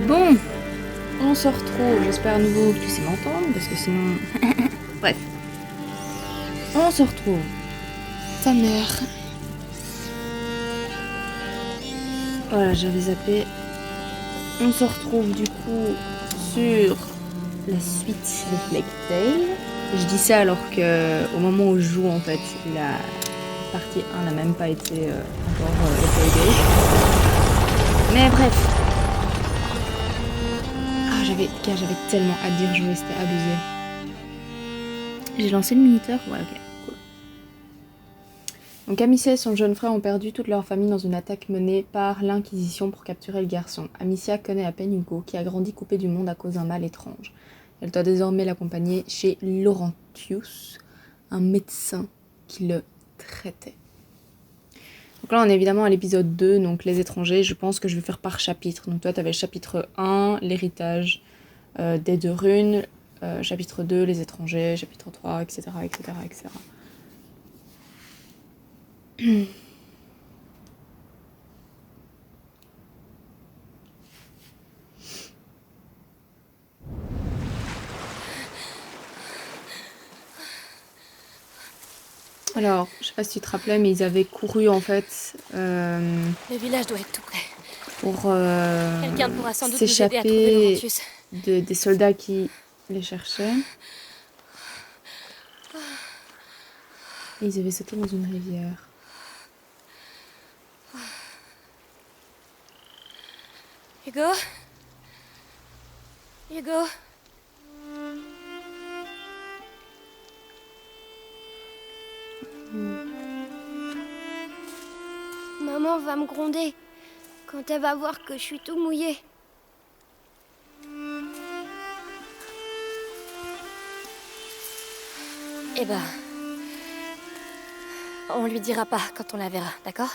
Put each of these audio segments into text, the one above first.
Bon, on se retrouve. J'espère à nouveau que tu sais m'entendre, parce que sinon... Bref. On se retrouve. Ta mère. Voilà, j'avais zappé. On se retrouve du coup sur la suite de Plague Tale. Je dis ça alors que au moment où je joue, en fait, la partie 1 n'a même pas été encore uploadée. Mais bref. Ah, j'avais tellement hâte d'y rejouer, c'était abusé. J'ai lancé le minuteur, ouais, ok, cool. Donc Amicia et son jeune frère ont perdu toute leur famille dans une attaque menée par l'Inquisition pour capturer le garçon. Amicia connaît à peine Hugo, qui a grandi coupé du monde à cause d'un mal étrange. Elle doit désormais l'accompagner chez Laurentius, un médecin qui le traitait. Donc là on est évidemment à l'épisode 2, donc les étrangers, je pense que je vais faire par chapitre. Donc toi tu avais le chapitre 1, l'héritage des deux runes, chapitre 2, les étrangers, chapitre 3, etc. etc., etc. Alors, je sais pas si tu te rappelais, mais ils avaient couru en fait Le village doit être tout près. pour Quelqu'un pourra sans doute nous aider à trouver s'échapper Laurentius. des soldats qui les cherchaient. Et ils avaient sauté dans une rivière. Hugo? Hugo? Maman va me gronder quand elle va voir que je suis tout mouillé. Eh ben... on lui dira pas quand on la verra, d'accord?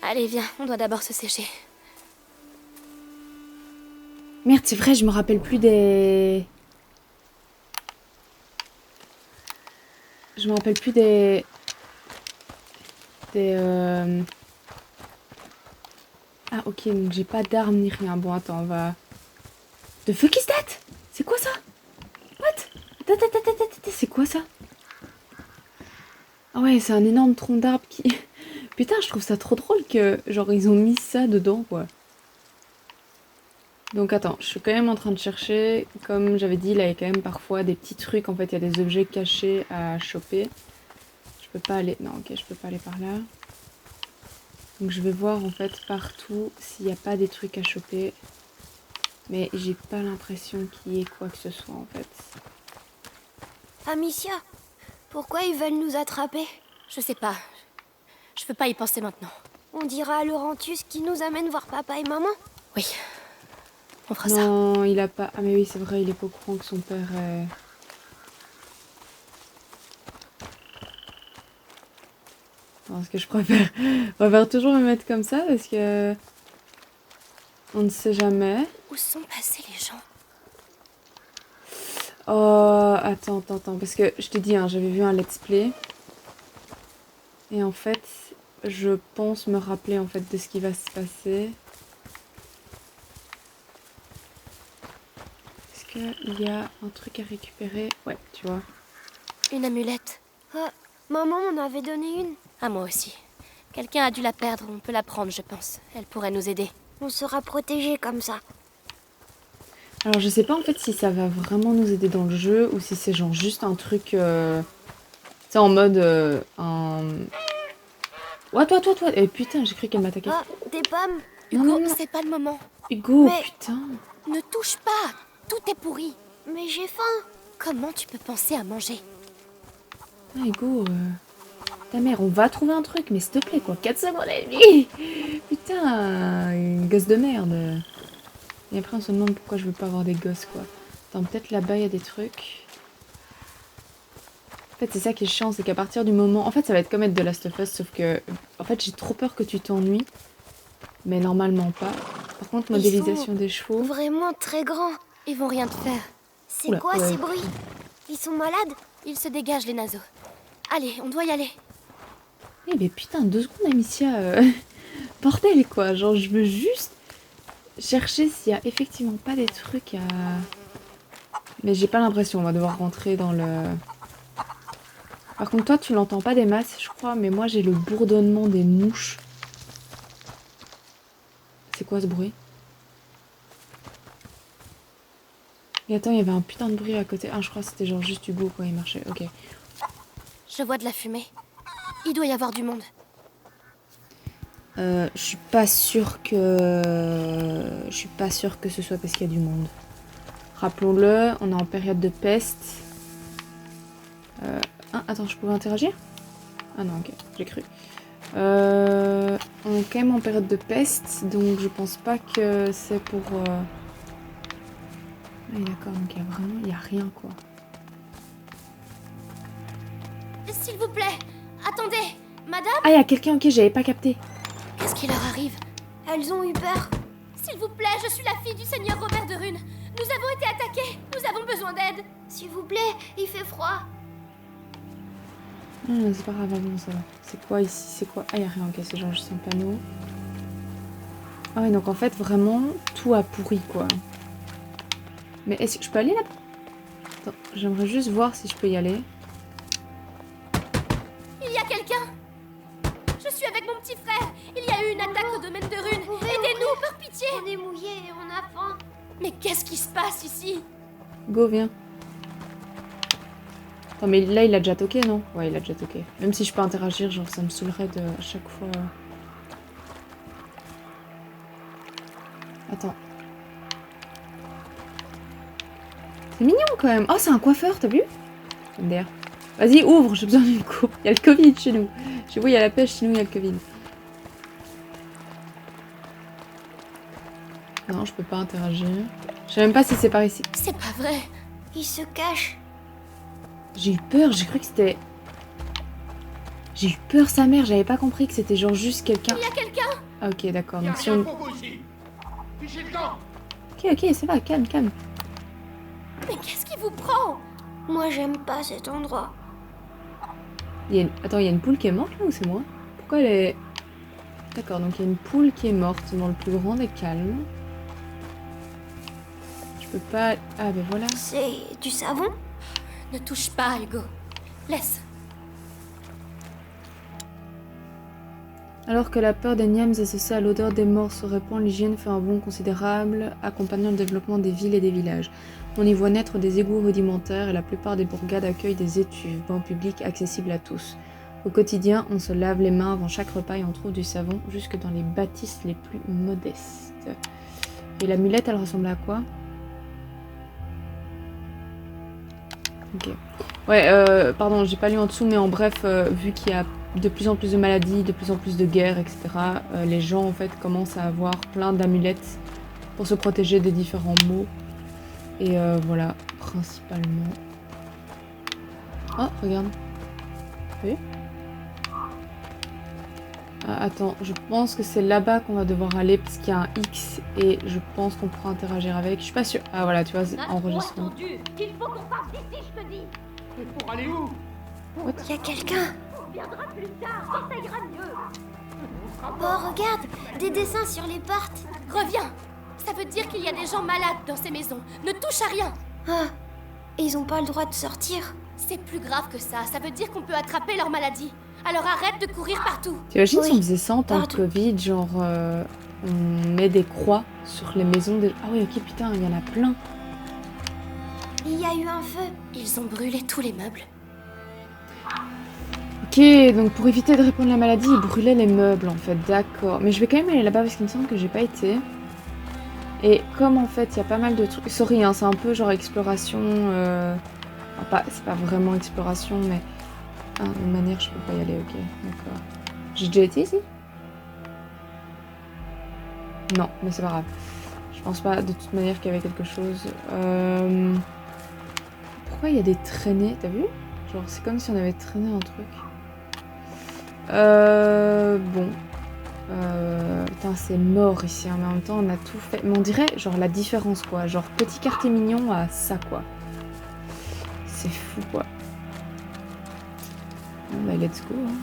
Allez, viens, on doit d'abord se sécher. Merde, c'est vrai, je me rappelle plus des... Je me rappelle plus des... Ah ok, donc j'ai pas d'armes ni rien. Bon, attends, on va... The fuck is that? C'est quoi ça? What? C'est quoi ça? Ah ouais, c'est un énorme tronc d'arbre qui... Putain, je trouve ça trop drôle que, genre, ils ont mis ça dedans, quoi. Donc attends, je suis quand même en train de chercher. Comme j'avais dit, là, il y a quand même parfois des petits trucs. En fait, il y a des objets cachés à choper. Je peux pas aller... Non, ok, je peux pas aller par là. Donc je vais voir, en fait, partout s'il n'y a pas des trucs à choper. Mais j'ai pas l'impression qu'il y ait quoi que ce soit, en fait. Amicia, pourquoi ils veulent nous attraper? Je sais pas. Je peux pas y penser maintenant. On dira à Laurentius qui nous amène voir papa et maman? Oui. On fera ça. Non, il a pas... Ah mais oui, c'est vrai, il est pas au courant que son père est... Parce que je préfère toujours me mettre comme ça parce que... On ne sait jamais. Où sont passés les gens? Oh, attends, parce que je te dis, hein, j'avais vu un let's play. Et en fait, je pense me rappeler en fait de ce qui va se passer. Est-ce qu'il y a un truc à récupérer? Ouais, tu vois. Une amulette. Ah, maman m'en avait donné une. À moi aussi. Quelqu'un a dû la perdre, on peut la prendre, je pense. Elle pourrait nous aider. On sera protégés comme ça. Alors je sais pas en fait si ça va vraiment nous aider dans le jeu ou si c'est genre juste un truc... Tu sais, en mode... un... Ouais, toi. Eh putain, j'ai cru qu'elle m'attaquait. Ah, des pommes. Hugo, non. c'est pas le moment. Hugo, Mais- putain. Ne touche pas. Tout est pourri. Mais j'ai faim. Comment tu peux penser à manger? Ah, Hugo, ta mère, on va trouver un truc, mais s'il te plaît, quoi. 4 secondes et demie. Putain, gosse de merde. Et après, on se demande pourquoi je veux pas avoir des gosses, quoi. Attends, peut-être là-bas, il y a des trucs. En fait, c'est ça qui est chiant, c'est qu'à partir du moment... En fait, ça va être comme être de Last of Us, sauf que... En fait, j'ai trop peur que tu t'ennuies. Mais normalement pas. Par contre, modélisation des chevaux... Vraiment très grands. Ils vont rien te faire. C'est Oula, quoi ouais. ces bruits? Ils sont malades? Ils se dégagent, les naseaux. Allez, on doit y aller. Eh mais putain, 2 secondes, Amicia. Bordel, quoi. Genre, je veux juste chercher s'il y a effectivement pas des trucs à... Mais j'ai pas l'impression, on va devoir rentrer dans le... Par contre, toi, tu l'entends pas des masses, je crois, mais moi, j'ai le bourdonnement des mouches. C'est quoi ce bruit? Et attends, il y avait un putain de bruit à côté. Ah, je crois que c'était genre juste Hugo quand il marchait. Ok. Je vois de la fumée. Il doit y avoir du monde. Je suis pas sûre que... Je suis pas sûre que ce soit parce qu'il y a du monde. Rappelons-le, on est en période de peste. Ah, attends, je pouvais interagir? Ah non, ok, j'ai cru. On est quand même en période de peste, donc je pense pas que c'est pour... Ah oui, d'accord, donc il y a vraiment... Il y a rien, quoi. S'il vous plaît, attendez, madame. Ah, il y a quelqu'un, ok, j'avais pas capté. Qu'est-ce qui leur arrive? Elles ont eu peur. S'il vous plaît, je suis la fille du seigneur Robert de Rune. Nous avons été attaqués. Nous avons besoin d'aide. S'il vous plaît, il fait froid. Non, c'est pas grave, bon, ça va. C'est quoi ici? C'est quoi? Ah, il y a rien, ok, c'est genre juste un panneau. Ah ouais, donc en fait, vraiment, tout a pourri, quoi. Mais est-ce que je peux aller là-bas? Attends, j'aimerais juste voir si je peux y aller. Il y a quelqu'un. Je suis avec mon petit frère. Il y a eu une attaque au domaine de Rune. Aidez-nous, par pitié. On est mouillés et on a faim. Mais qu'est-ce qui se passe ici? Go, viens. Attends, mais là, il a déjà toqué, non? Ouais, il a déjà toqué. Même si je peux interagir, genre, ça me saoulerait de... à chaque fois... Attends. C'est mignon, quand même. Oh, c'est un coiffeur, t'as vu? MDR. Vas-y, ouvre, j'ai besoin d'une coupe. Il y a le Covid chez nous. Chez vous, il y a la pêche, chez nous, il y a le Covid. Non, je peux pas interagir. Je sais même pas si c'est par ici. C'est pas vrai. Il se cache. J'ai eu peur, j'ai cru que c'était... J'ai eu peur, sa mère, j'avais pas compris que c'était genre juste quelqu'un... Il y a quelqu'un. Ah ok, d'accord, Il y a donc si rien on... pour vous ici. Fichez le camp. Ok, ça va, calme, calme. Mais qu'est-ce qui vous prend? Moi, j'aime pas cet endroit. Attends, il y a une poule qui est morte là ou c'est moi? Pourquoi elle est... D'accord, donc il y a une poule qui est morte dans le plus grand des calmes. Je peux pas... Ah ben voilà. C'est du savon? Ne touche pas, Hugo. Laisse. Alors que la peur des Niams associée à l'odeur des morts se répand, l'hygiène fait un bond considérable, accompagnant le développement des villes et des villages. On y voit naître des égouts rudimentaires et la plupart des bourgades accueillent des étuves, bains publics accessibles à tous. Au quotidien, on se lave les mains avant chaque repas et on trouve du savon jusque dans les bâtisses les plus modestes. Et l'amulette, elle ressemble à quoi? Ok. Ouais, pardon, j'ai pas lu en dessous, mais en bref, vu qu'il y a de plus en plus de maladies, de plus en plus de guerres, etc., les gens, en fait, commencent à avoir plein d'amulettes pour se protéger des différents maux. Et voilà, principalement... Oh, regarde. T'as vu? Ah, attends, je pense que c'est là-bas qu'on va devoir aller, parce qu'il y a un X, et je pense qu'on pourra interagir avec. Je suis pas sûre. Ah voilà, tu vois, c'est enregistrement. Il faut qu'on parte d'ici, je te dis. Mais pour aller où? Il y a quelqu'un. On viendra plus tard, ça ira mieux. Oh, regarde, des dessins sur les portes. Reviens. Ça veut dire qu'il y a des gens malades dans ces maisons. Ne touche à rien. Ah, ils ont pas le droit de sortir. C'est plus grave que ça. Ça veut dire qu'on peut attraper leur maladie. Alors arrête de courir partout. T'imagines si on Oui. faisait ça en temps de Pardon. Covid, genre on met des croix sur les maisons des... Ah oui, ok, putain, il y en a plein. Il y a eu un feu. Ils ont brûlé tous les meubles. Ok, donc pour éviter de répandre la maladie, ils brûlaient les meubles en fait, d'accord. Mais je vais quand même aller là-bas parce qu'il me semble que j'ai pas été. Et comme en fait il y a pas mal de trucs... Sorry, hein, c'est un peu genre exploration... Enfin, c'est pas vraiment exploration, mais... Ah, de manière je peux pas y aller, ok, d'accord. J'ai déjà été ici? Non, mais c'est pas grave. Je pense pas de toute manière qu'il y avait quelque chose. Pourquoi il y a des traînées, t'as vu? Genre c'est comme si on avait traîné un truc. Bon. Putain, c'est mort ici, hein, mais en même temps on a tout fait. Mais on dirait genre la différence quoi. Genre petit quartier mignon à ça quoi. C'est fou quoi. Bon bah let's go. Hein.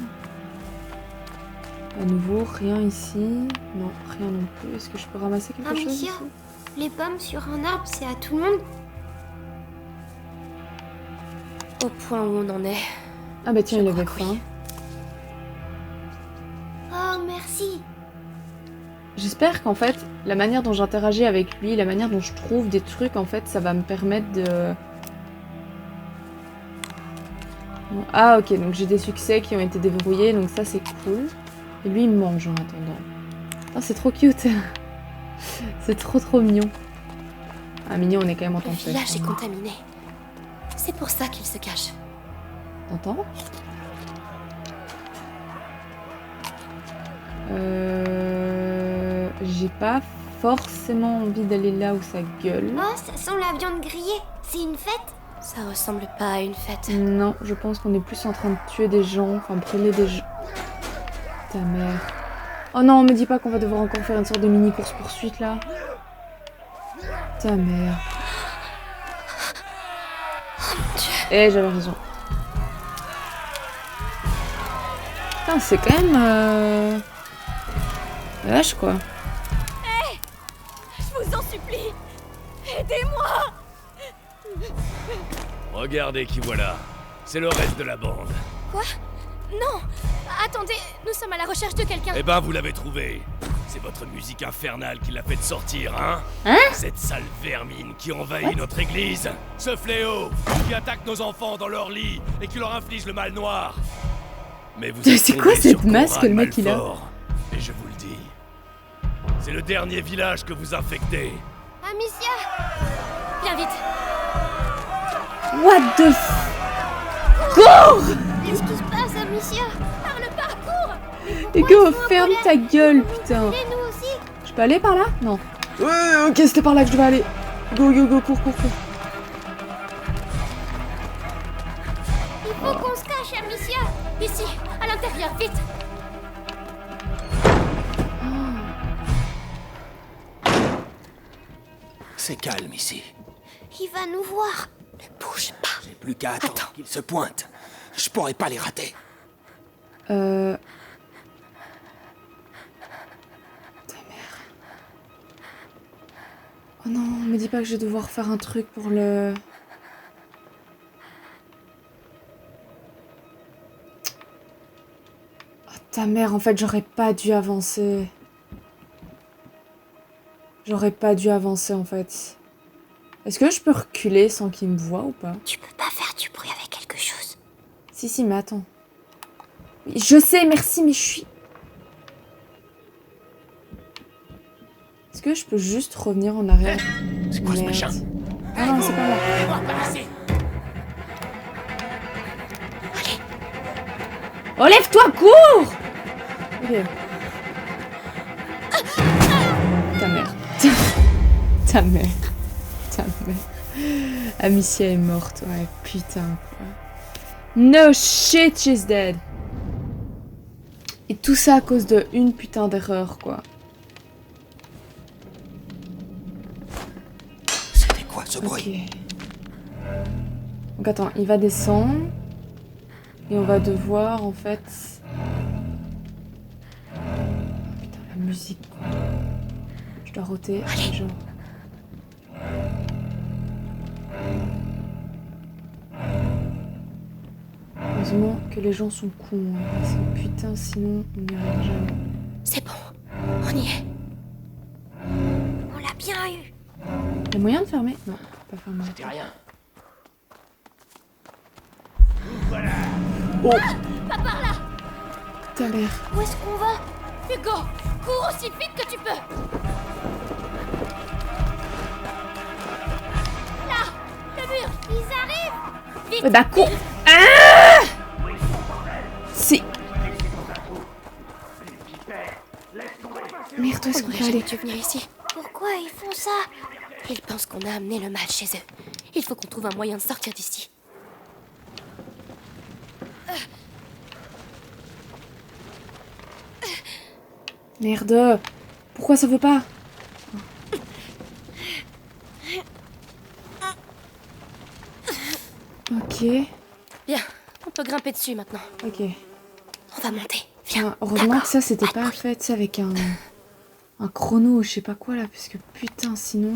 À nouveau, rien ici. Non, rien non plus. Est-ce que je peux ramasser quelque chose Amicia, ici? les pommes sur un arbre, c'est à tout le monde. Au point où on en est. Ah bah tiens, Je il avait crois que faim. Oh, merci. J'espère qu'en fait, la manière dont j'interagis avec lui, la manière dont je trouve des trucs, en fait, ça va me permettre de... Ah ok, donc j'ai des succès qui ont été déverrouillés, donc ça c'est cool. Et lui il me mange en attendant. Oh, c'est trop cute. C'est trop mignon. Ah mignon, on est quand même en temps Le de fête. village est contaminé. C'est pour ça qu'il se cache. T'entends? J'ai pas forcément envie d'aller là où ça gueule. Oh, ça sent la viande grillée. C'est une fête? Ça ressemble pas à une fête. Non, je pense qu'on est plus en train de tuer des gens, enfin brûler des gens. Ta mère. Oh non, me dis pas qu'on va devoir encore faire une sorte de mini course-poursuite là. Ta mère. Eh, j'avais raison. Putain, c'est quand même... Vache quoi. Je vous en supplie, aidez-moi! Regardez qui voilà. C'est le reste de la bande. Quoi? Non! Attendez, nous sommes à la recherche de quelqu'un. Eh ben, vous l'avez trouvé. C'est votre musique infernale qui l'a fait sortir, hein? Hein? Cette sale vermine qui envahit notre église. Ce fléau qui attaque nos enfants dans leur lit et qui leur inflige le mal noir. Mais vous êtes C'est quoi tombé cette sur masque, Coran le mec, il a? Malfort. Et je vous le dis, c'est le dernier village que vous infectez. Amicia! Viens vite! What the f... Cours! Qu'est-ce qui se passe, Amicia? Par le parcours! Et go, ferme ta gueule, putain. Et nous aussi? Je peux aller par là? Non. Ouais, ok, c'était par là que je devais aller. Go, cours. Il faut qu'on se cache, Amicia! Ici, à l'intérieur, vite! C'est calme ici. Il va nous voir. Ne bouge pas! J'ai plus qu'à attendre qu'ils se pointent. Je pourrais pas les rater. Ta mère. Oh non, me dis pas que je vais devoir faire un truc pour le... Oh, ta mère, en fait, j'aurais pas dû avancer. J'aurais pas dû avancer, en fait. Est-ce que je peux reculer sans qu'il me voie ou pas? Tu peux pas faire du bruit avec quelque chose. Si, mais attends. Oui, je sais, merci, mais je suis... Est-ce que je peux juste revenir en arrière? C'est quoi ce Merde. machin? Ah non, c'est pas là. Oh, lève-toi, cours! Ok. Ta mère. Ta mère. Amicia est morte, ouais, putain, quoi. No shit, she's dead. Et tout ça à cause de une putain d'erreur, quoi. C'était quoi ce bruit? Ok. Donc attends, il va descendre. Et on va devoir, en fait... Oh, putain, la musique, quoi. Je dois roter, genre... Heureusement que les gens sont cons, hein, parce que putain, sinon, on n'y arrivera jamais. C'est bon, on y est. On l'a bien eu. Y'a moyen de fermer? Non, pas fermer. C'est rien. Oh, Pas par là! ta mère. Où est-ce qu'on va? Hugo, cours aussi vite que tu peux! Là! Le mur! Ils arrivent! Vite! Ouais, bah, cours. Ah! C'est... Merde, où est-ce On qu'on n'aurait peut jamais aller? dû venir ici. Pourquoi ils font ça? Ils pensent qu'on a amené le mal chez eux. Il faut qu'on trouve un moyen de sortir d'ici. Merde. Pourquoi ça veut pas? Ok. Bien, on peut grimper dessus maintenant. Ok. On va monter, vite. Putain, heureusement que ça c'était pas fait, tu sais, avec un chrono ou je sais pas quoi là, parce que putain, sinon,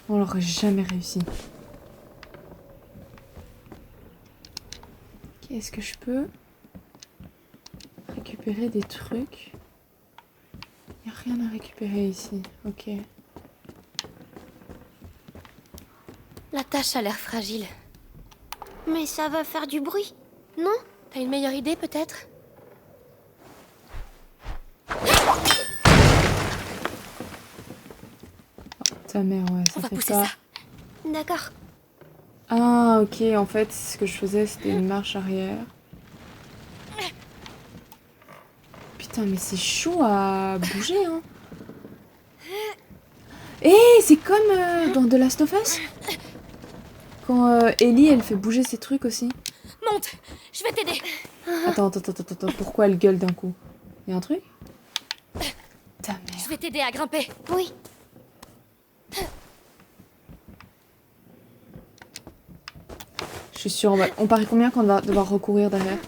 on l'aurait jamais réussi. Ok, est-ce que je peux récupérer des trucs? Y a rien à récupérer ici, ok. La tâche a l'air fragile. Mais ça va faire du bruit, non? T'as une meilleure idée, peut-être? Ta mère, ouais, On ça va fait pousser pas. ça. D'accord. Ah, ok, en fait, ce que je faisais, c'était une marche arrière. Putain, mais c'est chaud à bouger, hein. Eh, c'est comme dans The Last of Us. Quand Ellie, elle fait bouger ses trucs aussi. Monte, je vais t'aider. Attends, pourquoi elle gueule d'un coup? Y'a un truc? Ta mère. Je vais t'aider à grimper. Oui. Je suis sûre, on parie combien qu'on va devoir recourir derrière?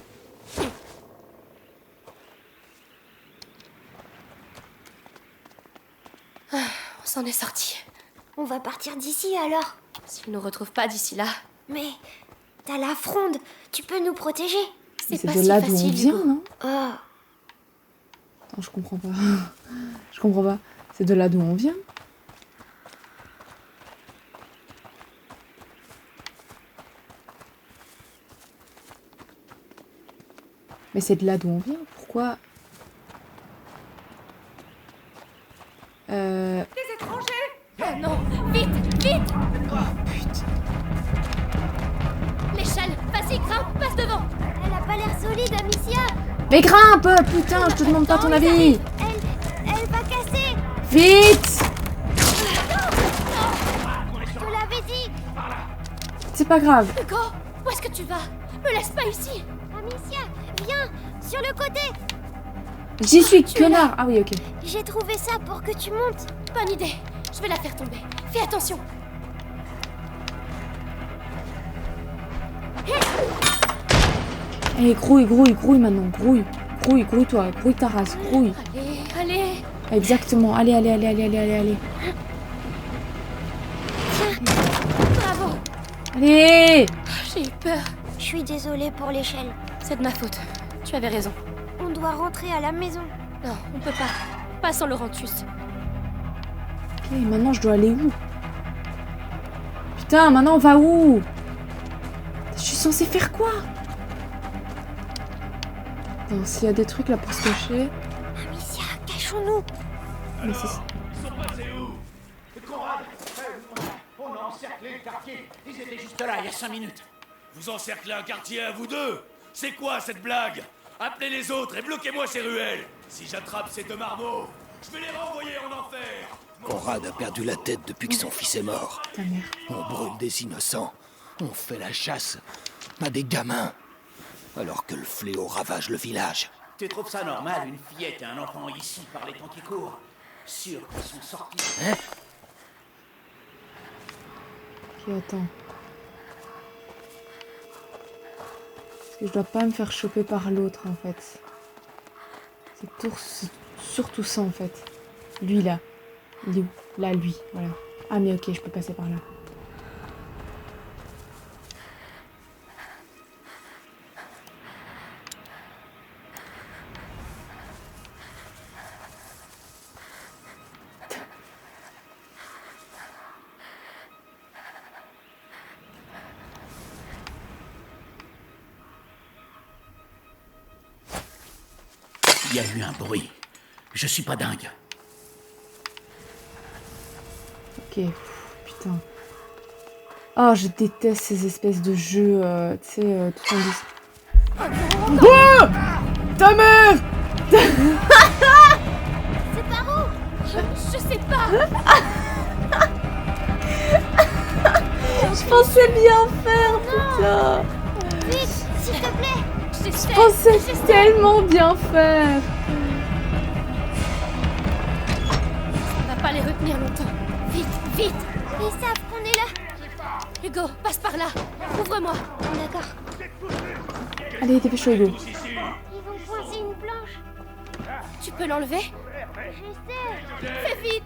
On s'en est sorti. On va partir d'ici alors. S'ils nous retrouvent pas d'ici là, Mais t'as la fronde. Tu peux nous protéger. Mais c'est pas de si là d'où on facile, vient, Hugo. non? Oh. Attends, je comprends pas. Je comprends pas. C'est de là d'où on vient? Mais c'est de là d'où on vient? Pourquoi? Oh non, vite, vite. Putain. L'échelle, vas-y, grimpe, passe devant. Elle a pas l'air solide, Amicia. Mais grimpe! Putain, je te demande pas ton avis! Elle va casser. Vite! Je te l'avais dit. C'est pas grave. Hugo, où est-ce que tu vas? Me laisse pas ici. Amicia, viens. Sur le côté. J'y suis, Tu es connard! Ah oui, ok. J'ai trouvé ça pour que tu montes. Bonne idée. Je vais la faire tomber. Fais attention. Allez, grouille maintenant, grouille. Grouille-toi, grouille ta race, grouille. Allez. Exactement, allez. Bravo. Allez! J'ai eu peur. Je suis désolée pour l'échelle. C'est de ma faute. Tu avais raison. On doit rentrer à la maison. Non, on peut pas. Pas sans Laurentius. Ok, maintenant je dois aller où? Putain, maintenant on va où? Je suis censée faire quoi? Attends, s'il y a des trucs là pour se cacher... Amicia, cachons-nous. Mais c'est... Ils sont passés où? Conrad, on a encerclé le quartier. Ils étaient juste là il y a 5 minutes. Vous encerclez un quartier à vous deux? C'est quoi cette blague? Appelez les autres et bloquez-moi ces ruelles. Si j'attrape ces deux marmots, je vais les renvoyer en enfer. Conrad a perdu la tête depuis que son fils est mort. Ta mère. On brûle des innocents. On fait la chasse à des gamins. Alors que le fléau ravage le village. Tu trouves ça normal, une fillette et un enfant ici par les temps qui courent? Sûr qu'ils sont sortis. Hein? Ok, attends. Parce que je dois pas me faire choper par l'autre en fait. C'est surtout ça en fait. Lui là. Il est où? Là, lui, voilà. Ah mais ok, je peux passer par là. Il y a eu un bruit. Je suis pas dingue. Ok, putain. Oh, je déteste ces espèces de jeux, tu sais, tout en dis. Oh! Ta mère! C'est par où? Je sais pas. Je pensais bien faire, putain! Vite, s'il te plaît. Je pensais tellement bien faire! On va pas les retenir longtemps. Vite, vite. Ils savent qu'on est là. Hugo, passe par là. Ouvre-moi. D'accord. Allez, dépêche-toi, Hugo. Ils vont coincer une planche. Tu peux l'enlever? Fais vite!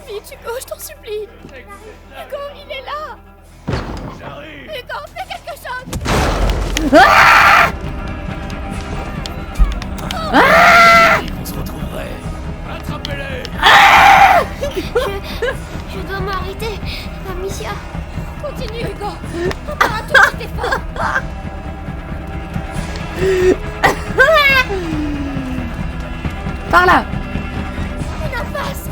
Vite, Hugo, je t'en supplie! Hugo, il est là! J'arrive. Hugo, fais quelque chose! On se retrouverait. Attrapez-les. Je dois m'arrêter. Amicia. Continue, Hugo! Encore un tout petit effort! Par là. Une impasse!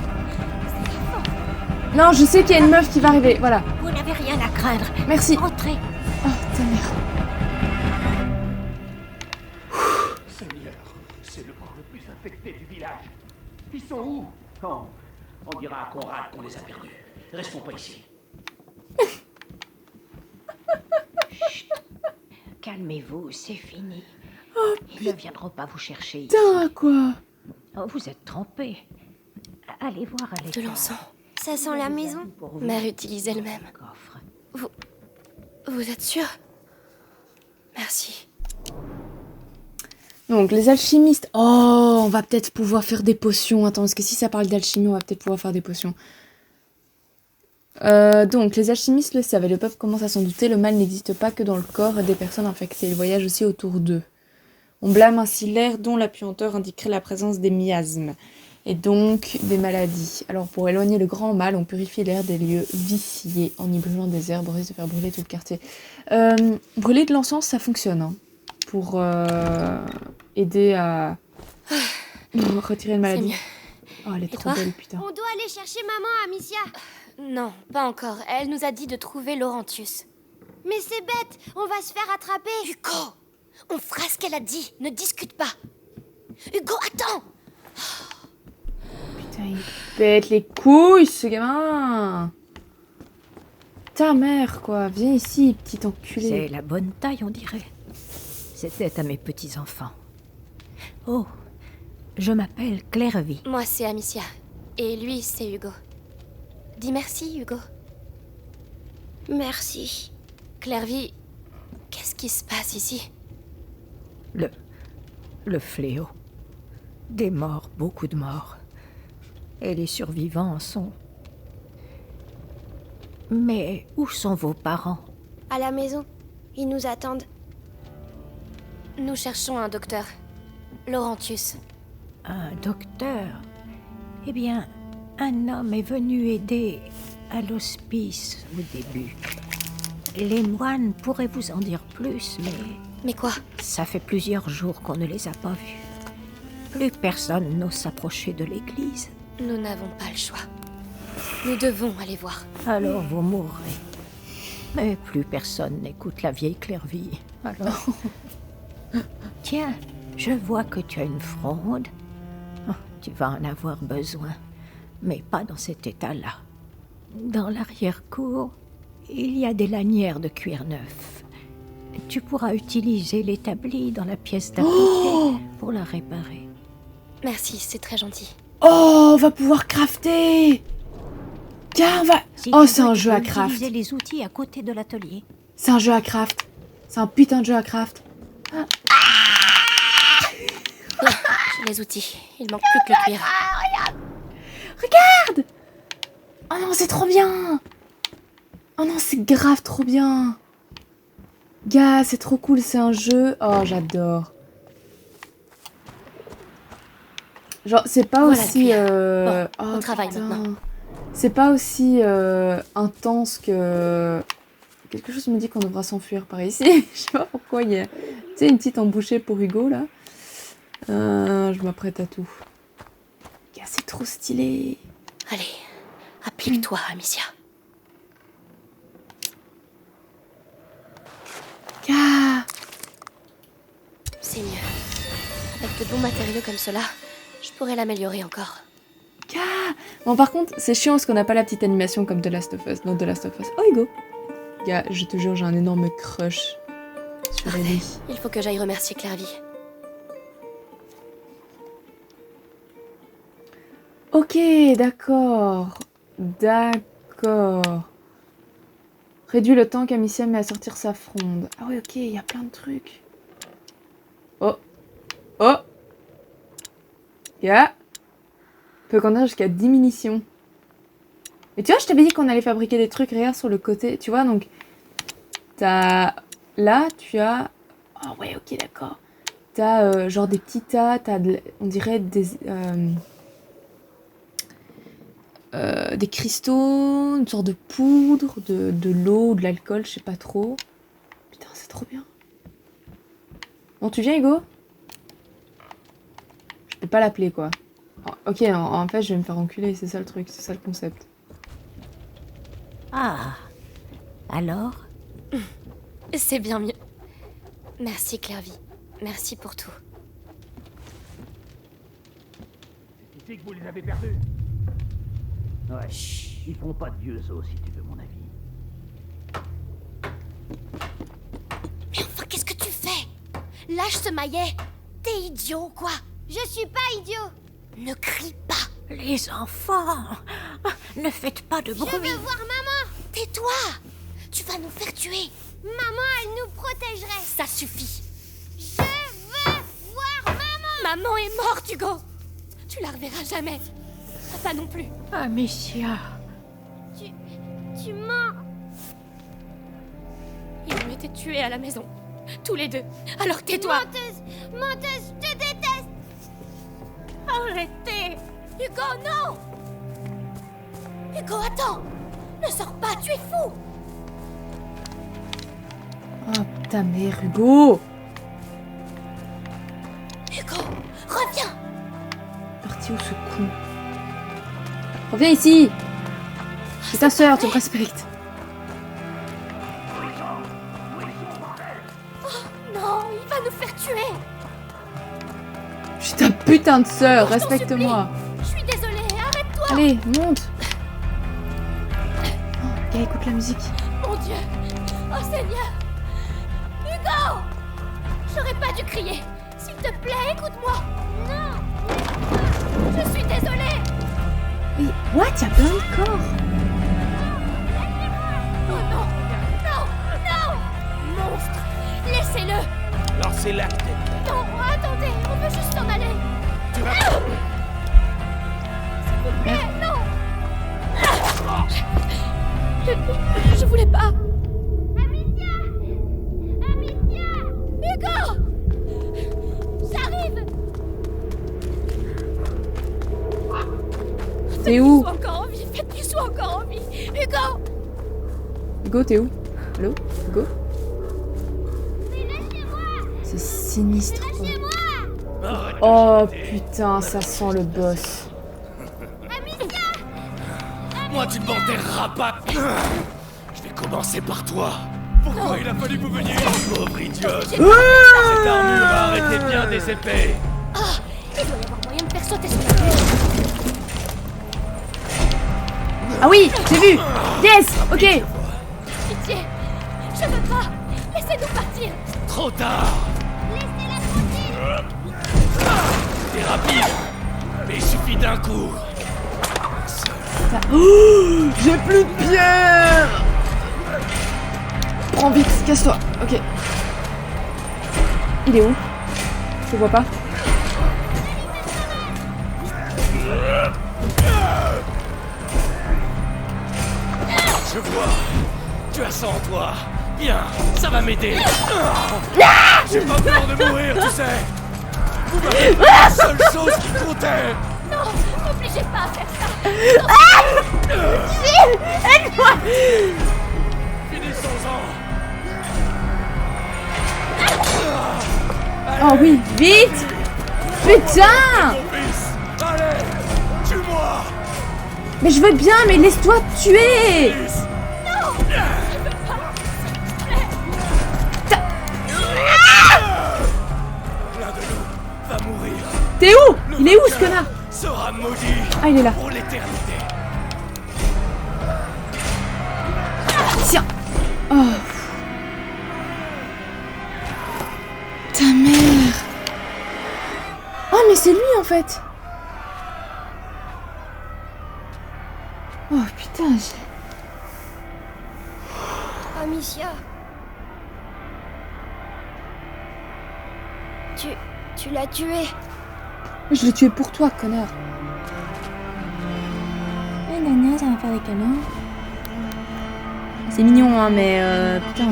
Non, je sais qu'il y a une meuf qui va arriver. Voilà. Vous n'avez rien à craindre. Merci. Entrez. Oh, ta mère. Seigneur, c'est le corps le plus infecté du village. Ils sont où? Oh, on dira à Conrad qu'on les a perdus. Restons pas ici. Calmez-vous, c'est fini. Ils ne viendront pas vous chercher ici. Putain, quoi. Oh, vous êtes trompés. Allez voir à l'écart. De l'encens. Ça sent la maison. Pour vous. Mère utilise elle-même. Coffre. Vous êtes sûr? Merci. Donc, les alchimistes. Oh, on va peut-être pouvoir faire des potions. Attends, parce que si ça parle d'alchimie, on va peut-être pouvoir faire des potions. Donc, les alchimistes le savent et le peuple commence à s'en douter. Le mal n'existe pas que dans le corps des personnes infectées. Il voyage aussi autour d'eux. On blâme ainsi l'air dont la puanteur indiquerait la présence des miasmes et donc des maladies. Alors, pour éloigner le grand mal, on purifie l'air des lieux viciés en y brûlant des herbes, au risque de faire brûler tout le quartier. Brûler de l'encens, ça fonctionne, hein, pour aider à retirer une maladie. mieux. Oh, elle est trop toi belle, putain. On doit aller chercher maman, Amicia. Non, pas encore. Elle nous a dit de trouver Laurentius. Mais c'est bête, on va se faire attraper. Hugo! On fera ce qu'elle a dit. Ne discute pas. Hugo, attends! Putain, il pète les couilles, ce gamin. Ta mère, quoi. Viens ici, petit enculé. C'est la bonne taille, on dirait. C'était à mes petits-enfants. Oh, je m'appelle Clairvy. Moi, c'est Amicia. Et lui, c'est Hugo. Dis merci, Hugo. Merci. Clairvy, qu'est-ce qui se passe ici? Le fléau. Des morts, beaucoup de morts. Et les survivants sont... Mais où sont vos parents? À la maison. Ils nous attendent. Nous cherchons un docteur. Laurentius. Un docteur? Eh bien, un homme est venu aider à l'hospice au début. Les moines pourraient vous en dire plus, mais Mais quoi? ça fait plusieurs jours qu'on ne les a pas vus. Plus personne n'ose s'approcher de l'église. Nous n'avons pas le choix. Nous devons aller voir. Alors vous mourrez. Mais plus personne n'écoute la vieille Clairvy. Alors... Tiens, je vois que tu as une fronde. Oh, tu vas en avoir besoin, mais pas dans cet état-là. Dans l'arrière-cour, il y a des lanières de cuir neuf. Tu pourras utiliser l'établi dans la pièce d'à côté pour la réparer. Merci, c'est très gentil. Oh, on va pouvoir crafter. Tiens, on va... Si Oh, tu c'est veux, un tu jeu peux à craft. utiliser les outils à côté de l'atelier. C'est un jeu à craft. C'est un putain de jeu à craft. Bien, j'ai les outils. Il manque plus que le cuir. Regarde. Oh non, c'est trop bien. Oh non, c'est grave trop bien. Gars, c'est trop cool, c'est un jeu. Oh, j'adore. Genre, c'est pas Voilà aussi... le oh, on travaille putain. maintenant. C'est pas aussi intense que... Quelque chose me dit qu'on devra s'enfuir par ici. Je sais pas pourquoi il y a... Tu sais, une petite embouchée pour Hugo, là. Je m'apprête à tout. Gars, c'est trop stylé. Allez, applique-toi, Amicia. Gars. C'est mieux. Avec de bons matériaux comme cela, je pourrais l'améliorer encore. Gars. Bon, par contre, c'est chiant parce qu'on n'a pas la petite animation comme The Last of Us. Dans The Last of Us. Oh, Hugo. Gars, je te jure, j'ai un énorme crush sur Ellie. Il faut que j'aille remercier Clairvy. Ok, d'accord. D'accord. Réduit le temps qu'Amicia met à sortir sa fronde. Ah ouais, ok, il y a plein de trucs. Oh. Oh. Yeah. Peut contenir jusqu'à 10 munitions. Mais tu vois, je t'avais dit qu'on allait fabriquer des trucs, regarde sur le côté, tu vois, donc... T'as... Là, tu as... Oh ouais, ok, d'accord. T'as genre des petits tas, on dirait des cristaux, une sorte de poudre, de l'eau, de l'alcool, je sais pas trop. Putain, c'est trop bien. Bon, tu viens, Hugo? Je peux pas l'appeler, quoi. Ok, en fait, je vais me faire enculer, c'est ça le truc, c'est ça le concept. Ah, alors? C'est bien mieux. Merci, Clairvy. Merci pour tout. C'est ici que vous les avez perdus. Ouais, ils font pas de vieux os, si tu veux mon avis. Mais enfin, qu'est-ce que tu fais? Lâche ce maillet. T'es idiot ou quoi? Je suis pas idiot. Ne crie pas. Les enfants, ne faites pas de Je bruit. veux voir maman. Tais-toi. Tu vas nous faire tuer. Maman, elle nous protégerait. Ça suffit. Je veux voir maman. Maman est morte, Hugo. Tu la reverras jamais. Papa non plus. Amicia, Tu mens. Ils ont été tués à la maison. Tous les deux. Alors tais-toi. Menteuse, je te déteste. Arrêtez. Hugo, non. Hugo, attends. Ne sors pas, tu es fou. Oh, ta mère, Hugo! Hugo, reviens. Parti où ce con? Reviens ici! C'est ta sœur, tu me respectes. Non, il va nous faire tuer. Je suis ta putain de sœur, Je t'en respecte-moi. Je suis désolée, arrête-toi. Allez, monte! Oh, gars, écoute la musique. Mon Dieu. Oh Seigneur. Hugo. J'aurais pas dû crier. S'il te plaît, écoute-moi. Non. Je suis désolée. Mais, what? Y'a plein de corps! Oh non. Non. Non. Monstre. Laissez-le. Alors c'est là que t'es. Non, attendez, on veut juste s'en aller. Tu vas... S'il vous plaît, non. Je voulais pas. Amicia. Hugo. J'arrive. T'es où? Faites qu'il soit encore en vie. Faites qu'il soit encore en vie. Hugo. Hugo, t'es où? Allô? Hugo? C'est sinistre, quoi. Arrête de Oh chialer. putain, ça sent le boss. Moi, tu ne m'enterreras pas. Je vais commencer par toi. Pourquoi il a fallu que vous veniez? Pauvre idiote. Cette armure va arrêter bien des épées. Il doit y avoir moyen de faire sauter ce mur. Ah oui, j'ai vu! Yes! Ok! Pitié. Je veux pas. Laissez-nous partir. Trop tard. T'es rapide, mais il suffit d'un coup. Oh, j'ai plus de pierre! Prends vite, casse-toi. Ok. Il est où? Je le vois pas. Je vois. Tu as ça en toi. Bien, ça va m'aider. J'ai pas peur de mourir, tu sais. Vous m'avez fait la seule chose qui comptait. Non, n'obligez pas à faire ça. Finissons-en. Oh oui, vite! Putain! Mon fils. Allez, tue-moi. Mais je veux bien, mais laisse-toi tuer! Fils. L'un de nous va mourir. T'es où? Il est où ce connard? Sera maudit Ah, il est là. pour l'éternité. Tiens! Oh! Ta mère! Oh, mais c'est lui en fait! Oh putain, Amicia. Tu l'as tué. Je l'ai tué pour toi, connard. Eh, Nana, ça va faire des câlins. C'est mignon, hein, mais putain.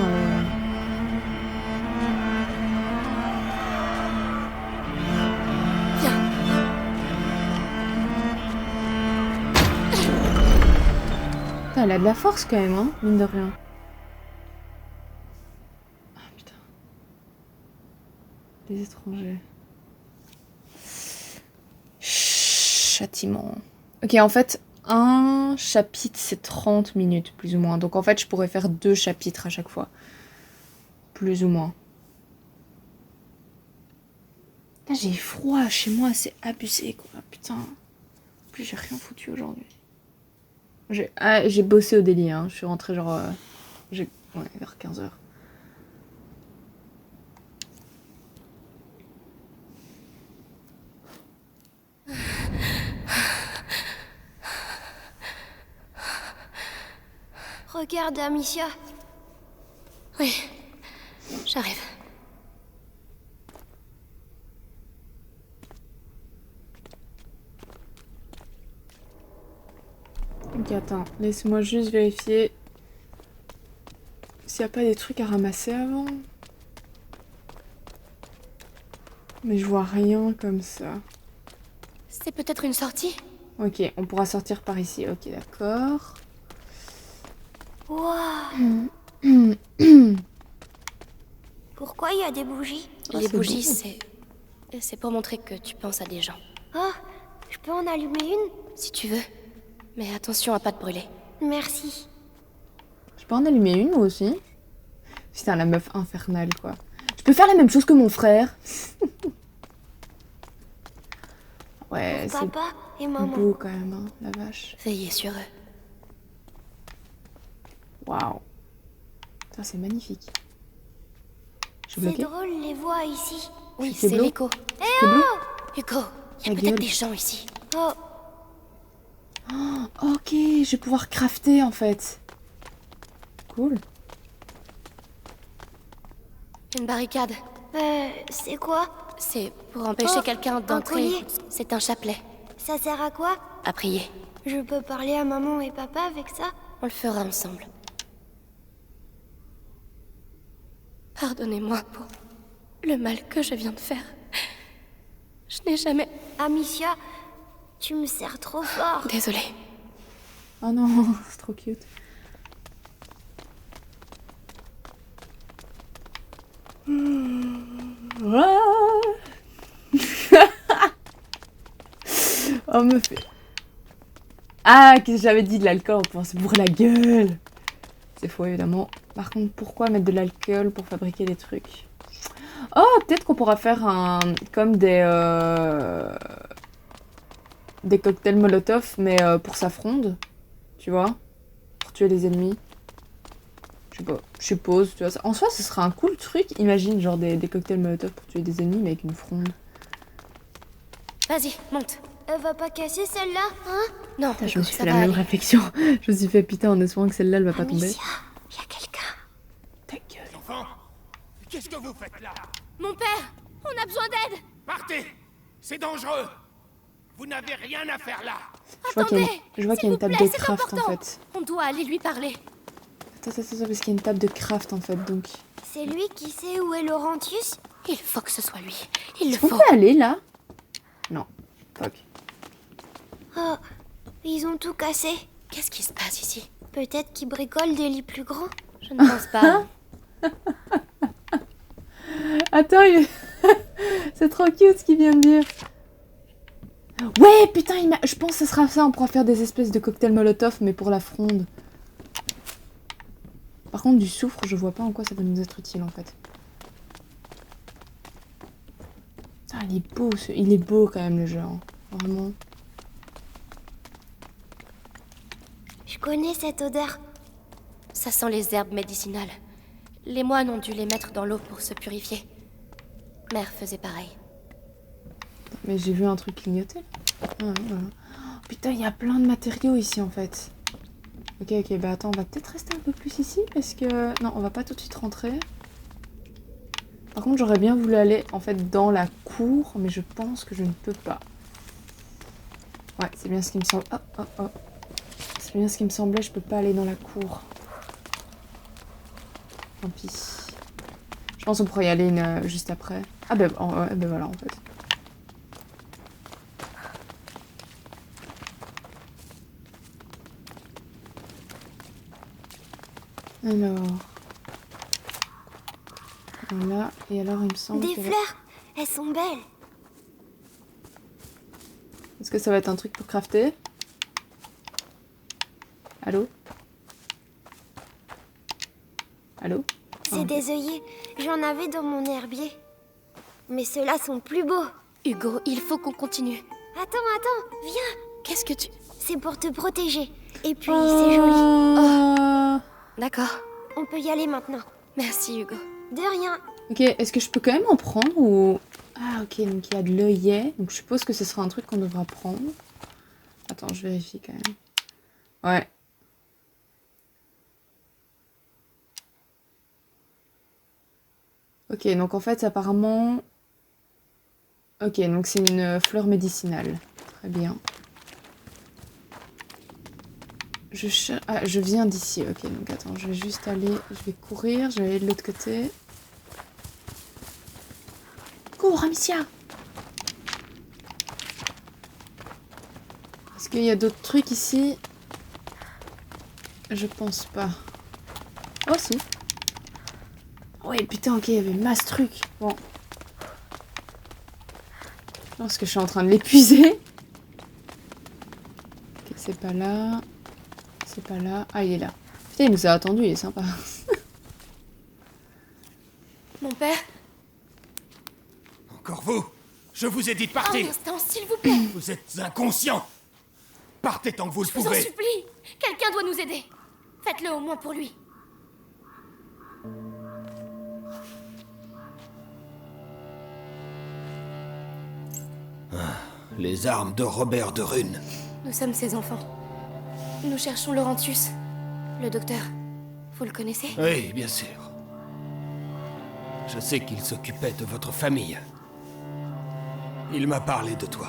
Putain, elle a de la force quand même, hein, mine de rien. Ah putain. Les étrangers. Châtiment. Ok, en fait, un chapitre c'est 30 minutes, plus ou moins. Donc en fait, je pourrais faire 2 chapitres à chaque fois. Plus ou moins. Là, j'ai froid chez moi, c'est abusé, quoi. Putain. En plus, j'ai rien foutu aujourd'hui. J'ai bossé au délit, hein. Je suis rentrée genre... ouais, vers 15h. Regarde, Amicia. Oui, j'arrive. Ok, attends, laisse-moi juste vérifier s'il n'y a pas des trucs à ramasser avant. Mais je vois rien comme ça. C'est peut-être une sortie? Ok, on pourra sortir par ici. Ok, d'accord. Waouh. Pourquoi il y a des bougies? Les c'est bougies, beau. c'est pour montrer que tu penses à des gens. Oh, je peux en allumer une? Si tu veux. Mais attention à pas te brûler. Merci. Je peux en allumer une, moi aussi. Putain, la meuf infernale, quoi. Je peux faire la même chose que mon frère. Ouais, Pour c'est papa et maman. beau quand même, hein, la vache. Veillez sur eux. Waouh. Putain, c'est magnifique. Je suis C'est bloquée. drôle les voix ici. Oui, C'est c'est bleu. l'écho. C'est bleu. Hugo, il y a Ta peut-être gueule. des gens ici. Oh, Ok, je vais pouvoir crafter en fait. Cool. Une barricade. c'est quoi? C'est pour empêcher quelqu'un d'entrer. collier. C'est un chapelet. Ça sert à quoi? À prier. Je peux parler à maman et papa avec ça? On le fera ensemble. Pardonnez-moi pour le mal que je viens de faire. Je n'ai jamais... Amicia, tu me sers trop fort. Désolée. Oh non, c'est trop cute. Oh, me fait... Ah, qu'est-ce que j'avais dit de l'alcool, on pourrait se bourrer la gueule. C'est faux, évidemment. Par contre, pourquoi mettre de l'alcool pour fabriquer des trucs? Oh, peut-être qu'on pourra faire comme des cocktails Molotov, mais pour sa fronde. Tu vois? Pour tuer les ennemis. Je sais pas, je suppose, tu vois. En soi, ce serait un cool truc. Imagine, genre des cocktails Molotov pour tuer des ennemis, mais avec une fronde. Vas-y, monte. Elle va pas casser celle-là, hein? Non, Putain, je Hugo, me suis ça fait la va même aller. réflexion. Je me suis fait putain en espérant que celle-là, elle va pas tomber. Amicia, y a quelqu'un. Ta gueule. Enfant, qu'est-ce que vous faites là? Mon père, on a besoin d'aide. Partez! C'est dangereux! Vous n'avez rien à faire là! Je vois qu'il y a Attendez, une, je vois qu'il y a une table plaît, de c'est craft en important. fait. On doit aller lui parler. Attends, parce qu'il y a une table de craft en fait, donc. C'est lui qui sait où est Laurentius? Il faut que ce soit lui. Il le On faut. peut aller là? Non. Fuck. Oh, ils ont tout cassé. Qu'est-ce qui se passe ici? Peut-être qu'ils bricolent des lits plus grands. Je ne pense pas. Attends, c'est trop cute ce qu'il vient de dire. Ouais, putain, je pense que ce sera ça, on pourra faire des espèces de cocktails Molotov, mais pour la fronde. Par contre, du soufre, je vois pas en quoi ça va nous être utile en fait. Ah, il est beau, il est beau quand même le jeu, hein. Vraiment. Je connais cette odeur. Ça sent les herbes médicinales. Les moines ont dû les mettre dans l'eau pour se purifier. Mère faisait pareil. Mais j'ai vu un truc clignoter. Ah, voilà. Oh, putain, il y a plein de matériaux ici en fait. Ok, bah attends, on va peut-être rester un peu plus ici parce que... Non, on va pas tout de suite rentrer. Par contre, j'aurais bien voulu aller en fait dans la cour, mais je pense que je ne peux pas. Ouais, c'est bien ce qui me semble. C'est bien ce qui me semblait, je peux pas aller dans la cour. Tant pis. Je pense qu'on pourrait y aller juste après. Ah ben voilà en fait. Alors... Voilà, et alors il me semble Des que... fleurs, elles sont belles. Est-ce que ça va être un truc pour crafter? Allô? Allô? C'est des œillets, j'en avais dans mon herbier. Mais ceux-là sont plus beaux. Hugo, il faut qu'on continue. Attends, viens. Qu'est-ce que tu... C'est pour te protéger. Et puis, c'est joli. D'accord. On peut y aller maintenant. Merci, Hugo. De rien. Ok, est-ce que je peux quand même en prendre ou... Ah ok, donc il y a de l'œillet. Donc je suppose que ce sera un truc qu'on devra prendre. Attends, je vérifie quand même. Ouais. Ok, donc en fait, apparemment... Ok, donc c'est une fleur médicinale. Très bien. Je viens d'ici. Ok, donc attends, je vais juste aller... Je vais courir, je vais aller de l'autre côté. Cours, Amicia! Est-ce qu'il y a d'autres trucs ici? Je pense pas. Oh si. Ouais, putain, ok, il y avait masse trucs. Bon. Je pense que je suis en train de l'épuiser. Ok, c'est pas là. C'est pas là. Ah, il est là. Putain, il nous a attendu, il est sympa. Mon père, Encore vous? Je vous ai dit de un partir. instant, s'il vous plaît. Vous êtes inconscient. Partez tant que vous le Je vous en pouvez. supplie. Quelqu'un doit nous aider. Faites-le au moins pour lui. Les armes de Robert de Rune. Nous sommes ses enfants. Nous cherchons Laurentius, le docteur. Vous le connaissez? Oui, bien sûr. Je sais qu'il s'occupait de votre famille. Il m'a parlé de toi.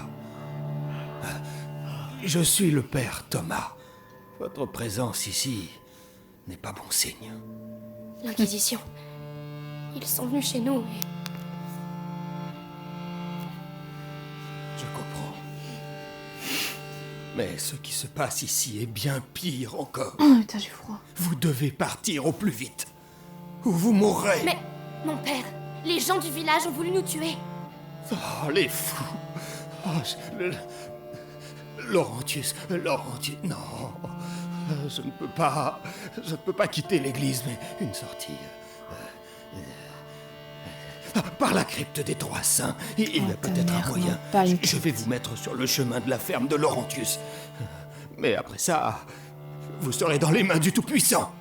Je suis le père Thomas. Votre présence ici n'est pas bon signe. L'Inquisition. Ils sont venus chez nous et... Je comprends. Mais ce qui se passe ici est bien pire encore. Oh putain, j'ai froid. Vous devez partir au plus vite. Ou vous mourrez. Mais, mon père, les gens du village ont voulu nous tuer. Oh, les fous. Oh, Laurentius, non. Je ne peux pas quitter l'église, mais une sortie. Par la crypte des Trois Saints, il y a ta peut-être un mère, moyen. non, pas une Je vais vous mettre sur le chemin de la ferme de Laurentius. Mais après ça, vous serez dans les mains du Tout-Puissant.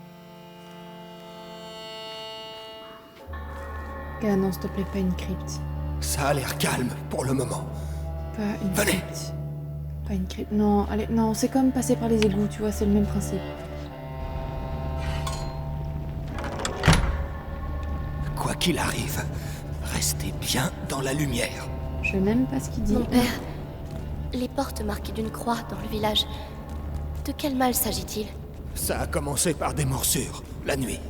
Ah non, s'il te plaît, pas une crypte. Ça a l'air calme pour le moment. Pas une Venez. crypte. Pas une crypte. Non, allez, non, c'est comme passer par les égouts, tu vois, c'est le même principe. Quoi qu'il arrive, restez bien dans la lumière. Je n'aime pas ce qu'il dit. Mon père, les portes marquées d'une croix dans le village. De quel mal s'agit-il? Ça a commencé par des morsures, la nuit.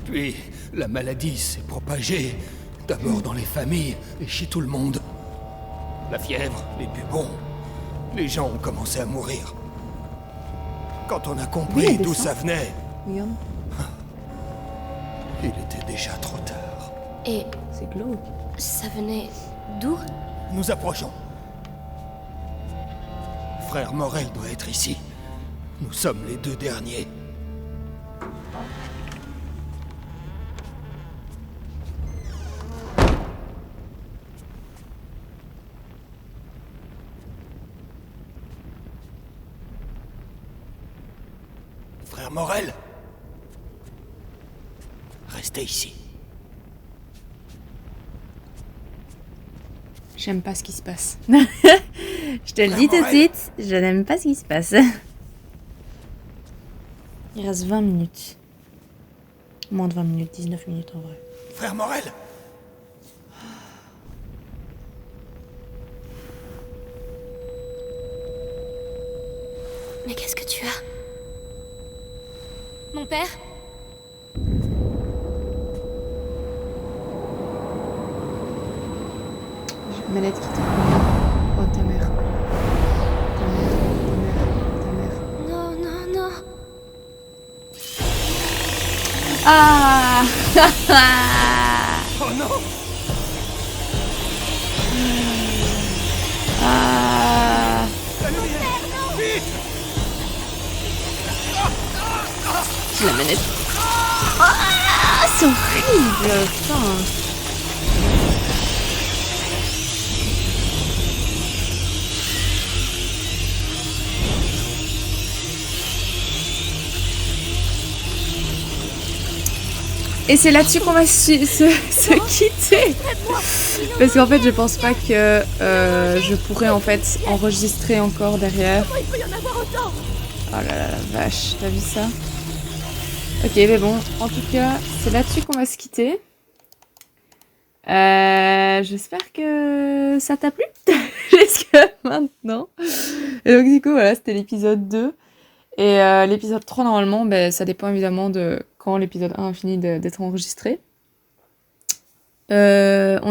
Puis, la maladie s'est propagée, d'abord dans les familles et chez tout le monde. La fièvre, les bubons, les gens ont commencé à mourir. Quand on a Oui, compris il y a d'où des ça venait, Regarde, il était déjà trop tard. Et c'est glauque. ça venait d'où? Nous approchons. Frère Morel doit être ici. Nous sommes les deux derniers. Frère Morel, restez ici. J'aime pas ce qui se passe. Je te le dis tout de suite, je n'aime pas ce qui se passe. Il reste 20 minutes. Moins de 20 minutes, 19 minutes en vrai. Frère Morel, Mais qu'est-ce que tu as? Mon père? J'ai une manette qui tourne. Oh, ta mère. Ta mère, ta mère, ta mère. Non, non, non. Ah Oh non! Ah La lumière! Vite! La manette. Ah, c'est horrible. Putain. Et c'est là-dessus qu'on va se quitter. Parce qu'en fait, je pense pas que je pourrais en fait enregistrer encore derrière. Comment il peut y en avoir autant? Oh là là, la vache, t'as vu ça? Ok, mais bon, en tout cas, c'est là-dessus qu'on va se quitter. J'espère que ça t'a plu jusqu'à maintenant. Et donc du coup, voilà, c'était l'épisode 2. Et l'épisode 3, normalement, ben, ça dépend évidemment de quand l'épisode 1 a fini d'être enregistré. On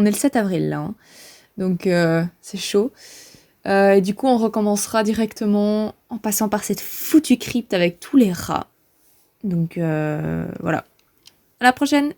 est le 7 avril, là. Hein. Donc, c'est chaud. Et du coup, on recommencera directement en passant par cette foutue crypte avec tous les rats. Donc, voilà. À la prochaine!